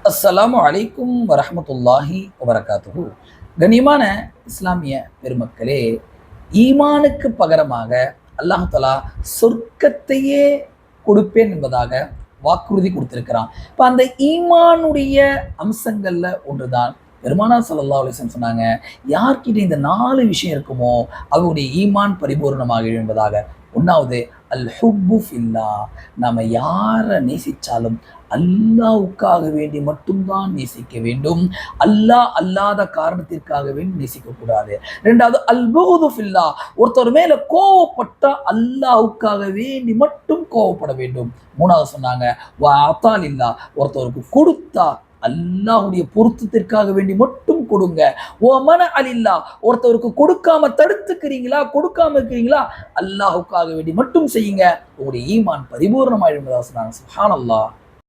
அஸ்ஸலாமு அலைக்கும் வரஹ்மத்துல்லாஹி வபரகாத்துஹு. கண்ணியமான இஸ்லாமிய பெருமக்களே, ஈமானுக்கு பகரமாக அல்லாஹ் தஆலா சொர்க்கத்தையே கொடுப்பேன் என்பதாக வாக்குறுதி கொடுத்திருக்கிறான். இப்போ அந்த ஈமானுடைய அம்சங்கள்ல ஒன்றுதான் பெருமானார் ஸல்லல்லாஹு அலைஹி வஸல்லம் சொன்னாங்க, யார்கிட்ட இந்த 4 விஷயம் இருக்குமோ அவருடைய ஈமான் பரிபூர்ணமாகிடும் என்பதாக. ஒன்றாவது அல் ஹுப்பு ஃபில்லா, நம்ம யாரை நேசிச்சாலும் அல்லாஹ்வுக்காக வேண்டி மட்டும்தான் நேசிக்க வேண்டும், அல்லாஹ் அல்லாத காரணத்திற்காக வேண்டி நேசிக்கக்கூடாது. ரெண்டாவது அல் புகுது ஃபில்லா, ஒருத்தர் மேல கோவப்பட்டா அல்லாஹ்வுக்காக வேண்டி மட்டும் கோவப்பட வேண்டும். மூணாவது சொன்னாங்க வ அத்தாலில்லா, ஒருத்தருக்கு கொடுத்தா அல்லாஹ்வுடைய பொருத்தத்திற்காக வேண்டி மட்டும் கொடுங்க. ஓ மன அலில்லா, ஒருத்தருக்கு கொடுக்காம தடுத்துக்கிறீங்களா, கொடுக்காம இருக்கிறீங்களா, அல்லாஹ்வுக்காக வேண்டி மட்டும் செய்யுங்க, உங்களுடைய ஈமான் பரிபூர்ணமாயிடும் சொன்னாங்க. சுப்ஹானல்லாஹ்.